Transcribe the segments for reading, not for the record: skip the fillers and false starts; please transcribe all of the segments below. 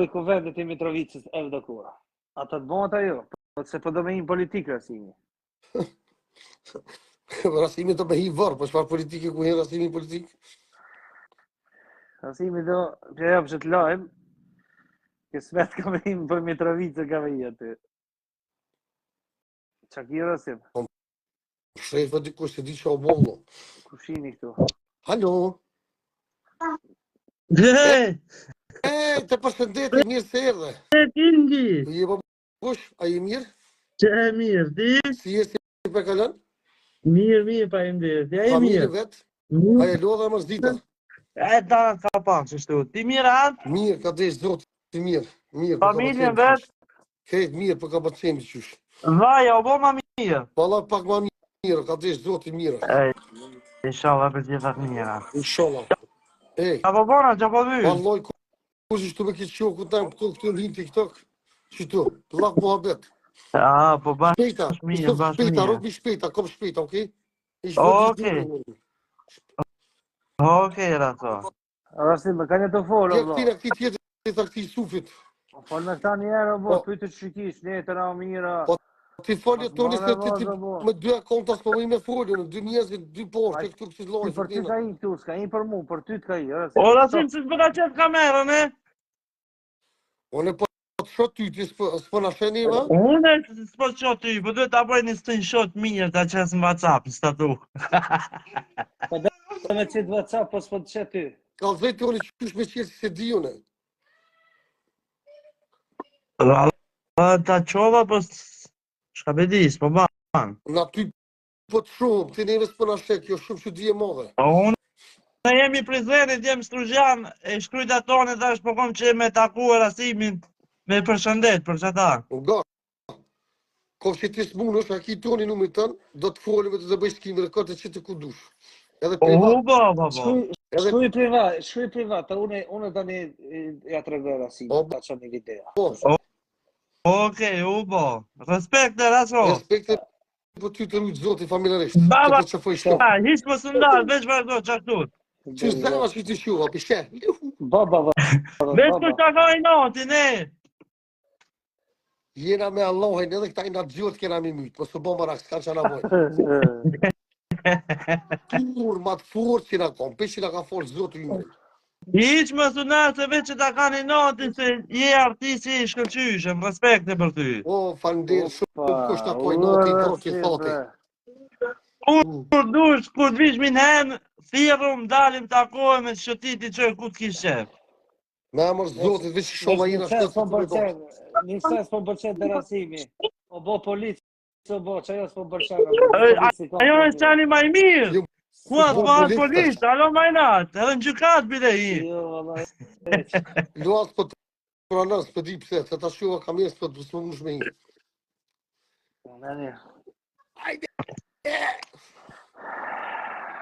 i kuvendit i Mitrovicës Evdokura. Ata të bëhet ajo, se po do me një politikë Rasimi. Rasimi të bëhi vërë, po çfarë politike ku hen Rasimi politikë? Rasimi do që ajo që të lajmë, që smet ka me himë për Mitrovicë ka me i aty. Qa ki Rasim? Shrefa dikush se di që o bollo. Kushini këtu. Halo? Të përshëndeti, mirë se erdhe. Tingi, Je po bush, a je mirë? që e mirë, ti? Si je si për kalon? Mirë, pa e mirë, ti e Familje mirë. vetë? A je lodha më zdita? E da ka pak, qështu, ti mirë atë? Mirë, ka desh zotë, ti mirë. Mirë, Familjen vetë? Krejt mirë, për ka bëtësemi qysh. Vaja, o bo ma mirë. Pala pak ma mirë, ka desh zotë i mirë. Inshallah për gjithat mirë. Inshallah. Qa po bona, qa po vysh? Valloj, kush ishtu me këtë qoku të këtu në TikTok? Qëtu, lak muhabet. Po bashkë Shpejta, mirë, bashkë shpejta, mirë. robi shpejta, kom shpejta, okej? Okej, Rato. Rasim, ka një të folë, o Këtina këti tjetër të këti sufit. Folë me këta njerë, o pyjtë të shikish, ne të na o mira. Ti folje toni se ti me 2 akonta s'po me folje, në 2 njerëzit, 2 poshtë, këtu kësi lojë. Ti për ty ka i këtu, s'ka i për mu, për ty t'ka i. O, Rasim, që s'pëka qëtë kamerën, e? Unë po të shot ty, ti s'po në sheni, ma? Unë s'po të shot ty, po duhet të apoj një screenshot mirë të qesë në WhatsApp, në statu. Po dhe me qitë WhatsApp, po s'po të qetë ty. Ka dhejtë unë qysh me qërë si se di une. Ta qova, po shka bedis, po ban. Na ty po të shumë, ti neve s'po në shek, jo shumë që di e modhe. Unë jemi Prizrenit, jem Struzjan, e shkrujt atone dhe është po kom që me taku e Rasimin me përshëndet, për që ta. Nga, kom që ti s'munësh, a ki toni numër tënë, do të folime të bëjsh s'kimi rekorde që të ku dush. Edhe privat. Shkuj privat, unë tani ja të regoj Rasimin, ta që një video. Okej, ubo. Respekte, Raso. Respekte, po ty të rujtë zotë i familjarisht. Baba, hiç po së ndarë, veç vazhdo qashtut. Që s'dema që ti shuva, pishe. Baba. Veç ku qakaj natin, e. Jena me Allahin, edhe këta i nga gjot kena mi mytë, po së bo më rak, s'ka që na vojnë. Tur, ma të forë që na kom, pe që na ka forë zotë i mytë. Hiq më së ndarë se veç që ta ka një natin se je artisti i shkëllqyshëm, respekte për ty. O, falenderë shumë, kush ta poj natin, do që thati. Kur dush, kur të vish min hen, thirrum, dalim, takohem e shëtiti që ku t'kish qef. Me amër zotit, veç shoma jena shtetë të përdo. Një ses po bërqet dhe Rasimi. O bo policë, o bo që ajo s'po bërqet. Ajo e qani maj mirë. Kuat po atë policë, alo majnat, edhe në gjykat bide i. Luat po të pranër, s'po di pëse, se ta shuva kamerë, s'po të s'po më shme një. Hajde!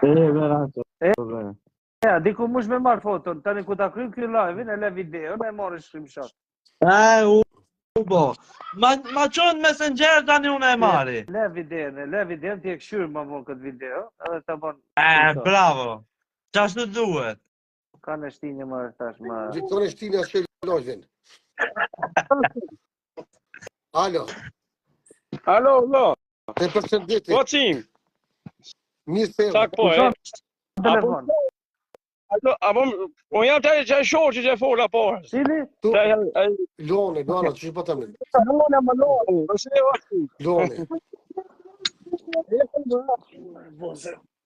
Verato. Diku mush me marrë foton, tani ku ta krym kjo live-in, e le video, e marrë screenshot. Ubo. Ma qonë messenger tani unë e marri. Le video, ti e këshyrë ma mon këtë video, edhe të bon... Bravo. Qashtu duhet. Ka në shtinje më tash më... Gjithë në shtinje ashe lojven. Alo. Alo. Të përshëndeti. Po qim. Mirë se... Sak po, e? Telefon. Apo, unë jam të që e shohë që e fola po. Cili? Lone, që që po të mënë? Lone.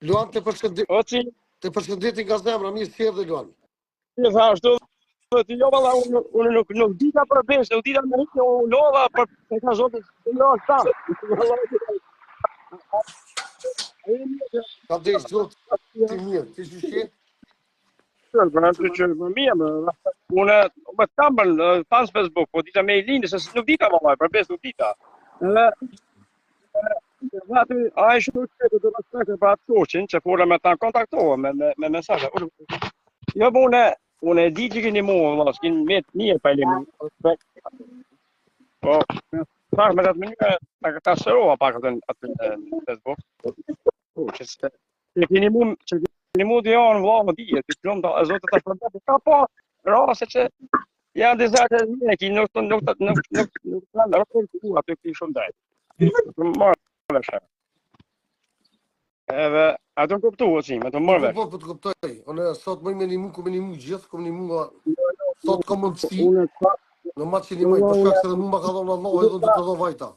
Luan të përshëndeti. Të përshëndeti nga zemra, mirë se erdhe Luan. Në thashtu, ti jo valla, unë nuk dita për besë, nuk dita me rikë, unë lova për ka zotës, në është Ka dhe zotë ti mirë, ti që shqe? Unë me të kamën pas Facebook, po dita me i lindë, se nuk dita më vaj, për besë nuk dita. A e shumë të të respekte për atë shoqin, që fore me ta kontaktohë me mesajë. Jo, po unë e di që keni mua, s'kin me të mirë për e limë. Po, pak me të mënyrë, ta sërova pak atë në Facebook. Që keni mu të janë vla më dhije, të shumë të zotë të shpërbetë, ka po rase që janë disa që neki nuk aty këti shumë drejt. Të marrë vesh. Edhe ato kuptu o qime, të marrë vesh. Po të kuptoj. Unë sot më me një gjithë, kom një mu sot kom mundësi. Unë Në matë që një mëj, për shkak se dhe mu ma ka dhonë Allah, edhe dhe të dho vajta.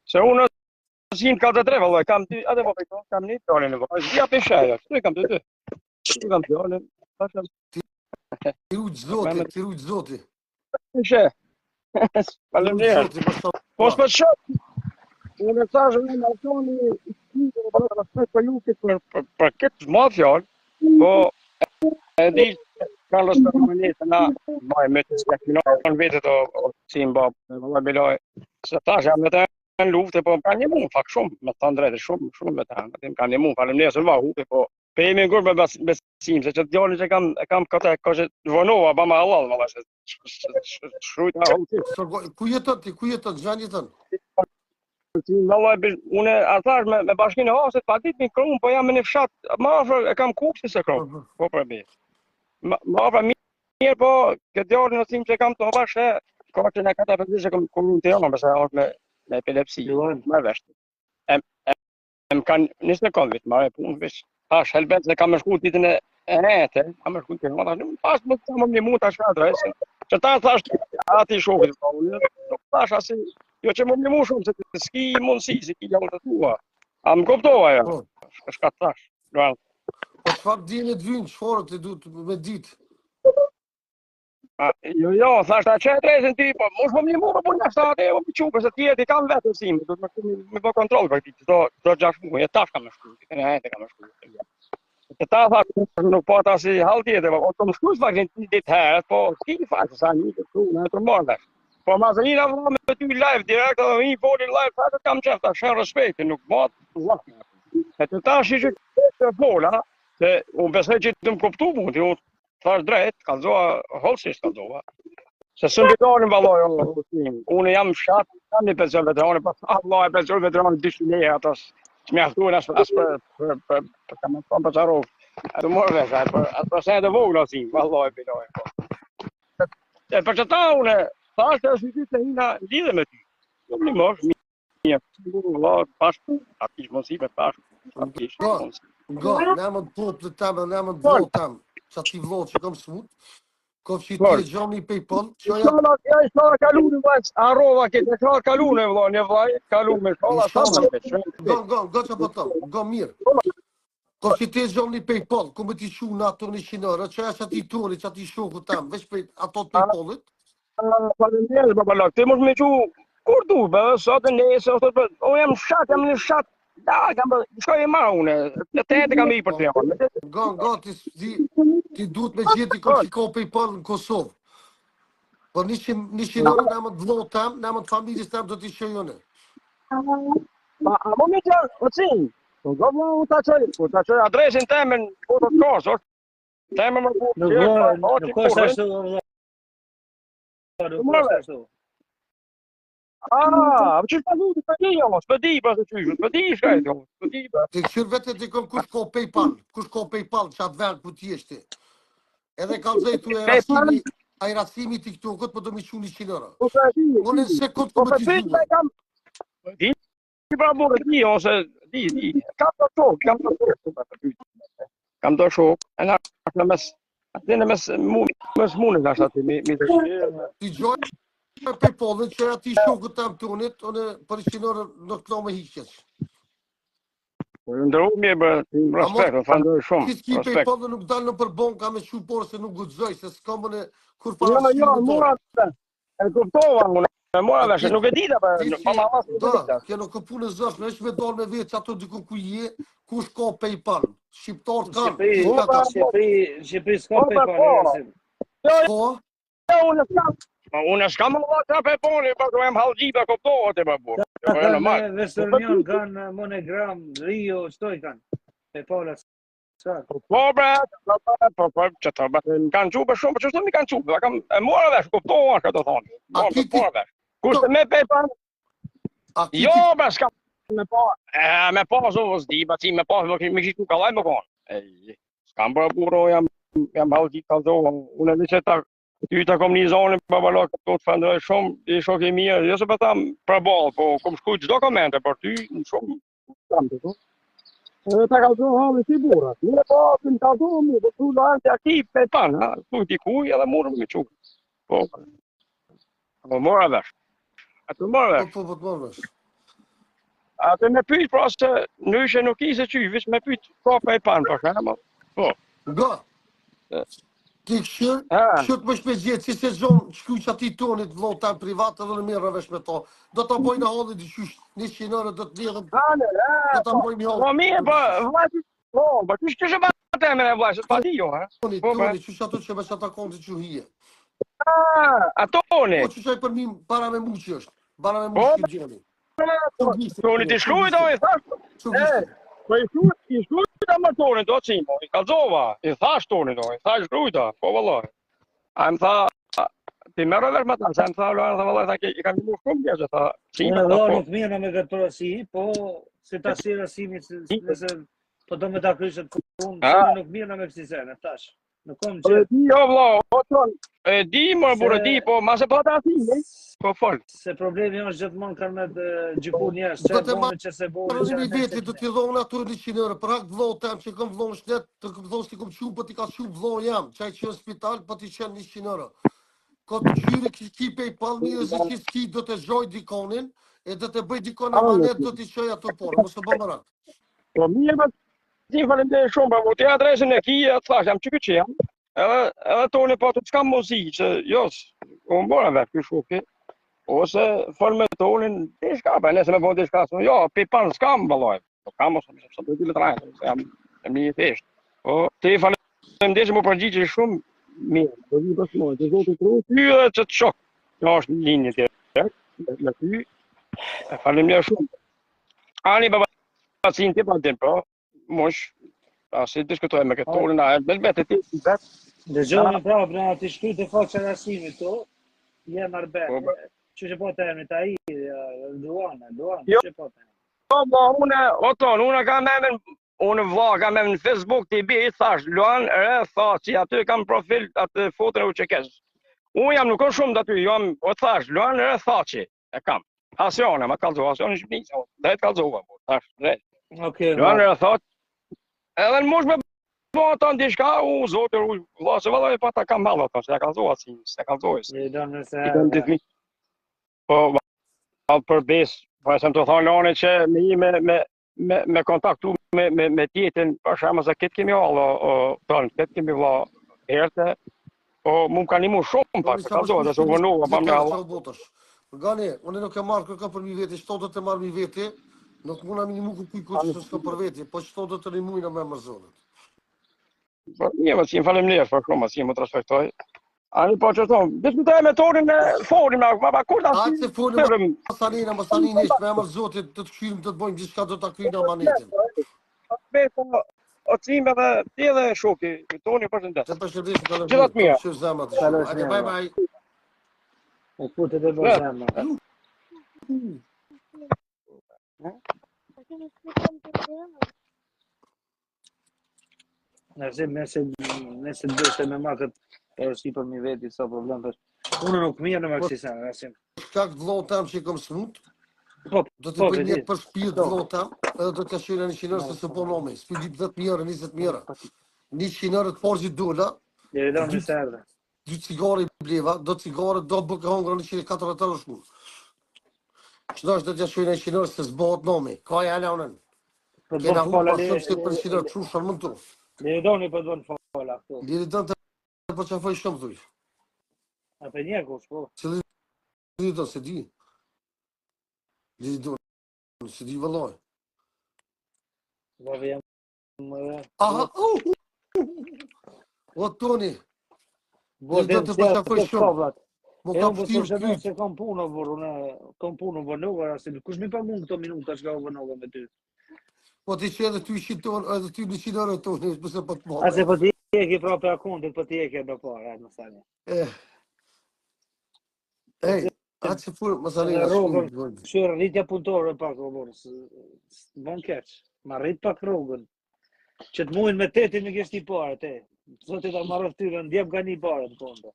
se unë Sin 43 vallai, kam ty, atë po pejto, kam një tonin e vallai. Ja pe shaja, këtu kam ty. Këtu kam tonin. Pastaj Ti rujt zoti. Shë. Faleminderit. Po s'po shoh. Unë thash unë në toni, po ta shpej për ju për këtë më fjalë. Po e di Carlos Permanente na mai me të kinon vetë të Simba, vallai beloj. Se tash jam vetë në luftë, po ka një mund fak shumë, me të thënë drejtë, shumë me ta. Ka një mund, faleminderit se va hupe, po pe jemi ngurë me besim, se që djalin që kam këtë ka që vonova ba ma halal, valla se shrujt na hollë. Ku jeton ti? Ku jeton? Zhan jeton? Valla unë athash me bashkinë e Hasit, pa ditë mi krum, po jam në një fshat, më afër e kam kupsin se krum. Po për me. Më afër mirë, po këtë djalin në tim që kam të bash, ka që në kata për që kam kurum të janë, përse është me epilepsi. Më vesh. Em kanë 20 vit, marrë punë veç. Tash helbet se kam më shku ditën e hete, kam më shku ditën e hete, pas më të më një mund të ashtë adresën. Që ta thash ati shokit, nuk thash asi, jo që më një mund shumë, se të s'ki mundësi, se ki javë të tua. A më koptova ja, shka të thash. Po çfarë dini të vynë, çfarë të du të me ditë? Jo, thash ta që adresën ti, po më shumë një mund, po në shtate, po më qupë, se ti kam vetë të simë, do të me po kontrol për ti, do 6 muaj, tash kam më shku, ditën e hete kam më shku. Të ta thash, nuk po ta si hal tjetër, po të më shkush vaksin ti ditë herët, po s'ki faqë, sa një të shku, në të mërë vesh. Po ma se një në vëlla me ty live direkt, edhe një folin live, sa të kam qef, ta shenë respekti, nuk ma të vlakë. E të tash i që të fola, se unë besoj që të më kuptu mundi, unë thash drejt, kalzoha, holsisht kalzoha. Se së veteranin valloj, unë jam fshat, kam një pension veterani, pas Allah e pension veterani 200 leje, atos smjaftuan as për kam thonë për qarov. Atë morë vesh, atë përse e të vogla si, valloj e biloj. E për që ta unë, thash të është një të hina lidhe me ty. Nuk një mosh, një valloj, pashku, atë ishë mundësi për pashku. Nga, në më të popë të temë, në më të vlotë temë, që ati vlotë që kam smut, kofë që ti e gjoni PayPal, që ja i shara kalune, vajtë, arrova këtë, e shara kalune, vlo, një vaj, kalume, shara, Nga që po të, nga mirë. Kofë që ti e gjoni PayPal, ku me ti shu në ato 100 euro, që e që ati toni, që ati shoku temë, veç për ato të PayPalit? Faleminderit, babalak, ti mos me që kur du, be, sot e nesë, o jam shat, jam një shat, da, shkoj e ma une, të jetë kam i për të janë. Nga, ti duhet me gjithi kom që ka PayPal në Kosovë. Por 100 euro në më të vlohë temë, në më të familjës temë do t'i shëjone. A më me që, o cinë, u ta qëj adresin temen, po të kosë, temen më po, nuk është ashtu, nuk është ashtu. Që s'pëdi jo, s'pëdi shkajt jo, s'pëdi. Ti këshur vete ti kom kush ka PayPal, që atë verë ku ti eshte. Edhe ka zëjtu e rasimi TikTokët, po do mi shu 100 euro. Unë në sekund ku me t'i zhuë. Di pra burë, di, ose, di, kam të shok, e nga në mes, atë në mes mune nga shati, mi të shirë. Ti gjojë PayPal-ën që ati shokët të më tonit, unë për 100 euro në këto me hiqës. Ndërru mirë bërë, respekt, në fandërë shumë. Kiski PayPal-ën nuk dalë në përbon, ka me shu porë se nuk gudzoj, se s'ka më në kur farë shqinë në dorë. E kuptova, e mora vesh, nuk e dita për mama vasë nuk e dita. Da, kjo nuk këpu në zësh, në ishme dalë me vetë që ato dikun ku je, kush ka PayPal. Shqiptarët kanë. Shqipëri s'ka PayPal. Unë s'kam më vata PayPal, për e më halgjiba kuptohet e babur. Western kanë Monogram, Rio, qëtoj kanë. PayPal Po bre, që të kanë qupe shumë, që shtë mi kanë qupe, e mora vesh, kuptohet që të thonë. Kushtë me PayPal? Jo bre, s'kam me pas o vëzdi, baci me pas me kështu kalaj më konë. S'kam bërë buro, jam halgjit kalzohë, unë e në që ta Ty ta kom një zonë babalak të falenderoj shumë, i shok i mirë, jo se po tham për ballë, po kom shkruaj çdo komente për ty, shumë kam të thonë. Edhe ta kalzon halli si burra. Mirë po, ti më kalzon mirë, po tu lan ti aki pe pan, ha, tu ti kuj edhe murëm me çuk. Po. Po mora vesh. Atë mora vesh. Po, të morësh. Atë me pyet pra se nyshe nuk ishte çyvis, me pyet ka pe pan për shembull. Po. Nga, ti këshirë, Ha. këshirë më shpezjet, si se zonë shkuj që ati tonit vlota privat edhe në mirë rëvesh me to. Do të bojnë në hallit i qysh, 100 euro do të lidhëm, do të bojnë një Po hallit. mirë, po vllai. Po, po ti s'ke bëtë me vllai, s'pa di jo, ha. Toni, Po, toni, qysh ato që me shata konti që hije. Atoni. Po qysh aj për mi para me mu që është, para me mu që gjeni. Toni ti shkruaj do i thash. Po i shkruaj ta më tonë do çimo. I kallzova. I thash tonë do. I thash shkruajta. Po vallai. A më tha ti merr edhe më ta, sa më tha vallai tha i kam një shumë gjë, tha. Unë do nuk mirë me këtë porosi, po se ta si rasimi nëse po do me ta kryshë të unë nuk mirë me psisene, tash. Nuk kom që... Jo valla, o ton. E di më burë di, po ma se po ta asimi. Po fol. Se problemi është gjithmonë kanë me të gjyku njerëz, që bone që se bone. Përëzimi veti do t'i dhonë ato 100 euro, për hak vllohë tem që kom vllohë në shtet, të kom vllohë s'ti kom qumë, po t'i ka qumë vllohë jam, qaj që në spital, po t'i qenë 100 euro. Ko të qyri ki PayPal mirë, zë që s'ki do të zhoj dikonin, e do të bëj dikon amanet, do t'i qoj ato porë, mos të bë më ratë. Po mirë, po ti falenderoj shumë, po ti adresën e ki, atë thash, jam çka që jam. Edhe tonë po të s'kam muzik, që jo, unë bora vetë ky shoki. Ose fol me tonin, diçka, pa nëse më bën diçka, jo, PayPal s'kam vallaj. Po kam ose më të ditë trajnë, se jam një thjesht. Po ti falenderoj më përgjigje shumë mirë. Do vi pas mua, të zotë tru, ty edhe që të shok. Kjo është një linjë tjetër, me ty. Faleminderit shumë. Ani baba pacin ti pa dem, po. Mosh, asi diskutojmë me këtë tonin, a vetë ti vetë. Dëgjoni prapë, na ti shkruaj të faqja e rasimit to. Je marbet. Që që po të emit a i, Duana, që po të emit? Unë kam emrin, unë vla kam emrin në Facebook, ti bi i thash, Luan, tha, që aty kam profil atë fotën e uqekes. Unë jam nuk është shumë të aty, jam, thash, Luan, tha që, e kam. Asione, ma kalzova, asione shpisa, dhe të kalzova, thash, drejt. Luan, tha, edhe në mush me po ata ndishka, zotë, vla, se valla e pa ta kam malë, se e kalzova, se kalzova, Po, për besë, po e se më të thonë lane që me kontaktu me tjetën, për shemë se këtë kemi valla, këtë kemi valla herëte, po mu më ka një mu shumë pak, ka zohë, dhe se vënova, pa më valla. Gani, unë nuk e marrë kërka për mi veti, shto do të marrë mi veti, nuk muna mi një mu kuj kuj që s'ka për veti, po shto do të një mujna me mërzonët. Po, një më si më falemnerë, për shumë, si më të respektoj. Ani po që thonë, diskutaj me tonin e forin, ma kur ta si... Ate forin, masanin ishtë, me emër zotit, të të këshyrim të të bojnë gjithë shka do të kryjnë amanetin. Beto, o cime dhe ti edhe shoki, toni përshëndet. Të përshëndet, të Gjithat mija. Shërë zemë atë shumë. Ajde, bye bye. E putet e bërë zemë. Nëse dështë me ma këtë si për mi veti, sa problem për... Unë nuk mirë në maksisane, Rasim. Shkak vllohë tam që i kom snut, do të bëj një për shpirt vllohë tam, edhe do të shire 100 euro se së po nomi. S'pi 10 euro, 20 euro. 100 euro të porgjit dola. Jeri do në se erdhe. 2 cigare i bleva, do cigare, do bëke hongra 140 euro shkur. Qëna është do të shire 100 euro se s'bohet nomi. Ka e alonën. Kena hu për shumë se për 100 euro të shumë shërmën tu. Jeri do në për do në fola. Jeri do në po që foj shumë thuj. A për një kush, po? Cili do, se di. Liri do, se di vëlloj. Vave jam... Aha, o Toni. Liri do të po që foj shumë. Mo kam shtirë ty. Se kam punë, vërë, kam punë vërnova, kush mi pa mund këto minuta që ka vërnova me ty? Po ti që edhe ty 100 tonë, edhe ty 100 euro tonë, pëse po të mëllë. Ase po ti e ki propë akontit, po ti e ke do parë, më thani. Ej, atë që furë, më thani nga shumë. Shërë, rritja punëtore pak, o borë, bon keq, ma rrit pak rrugën. Që të mujnë me tetin me kështë i parë, te. Zotit ta marrë tyre, ndjep nga një parë të konta.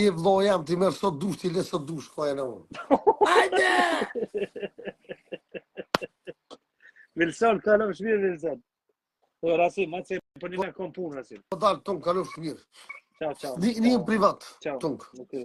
Je vlo jam, ti merë sot dush, ti le sot dush, ka e në unë. Hajde! Vilson, kalëm shmirë, Vilson. Po, Rasim, ma që për një me kom punë, Rasim. Po dalë, tonë, kalosh mirë. Ciao, ciao. Një privat, Ciao. tonë. Ok.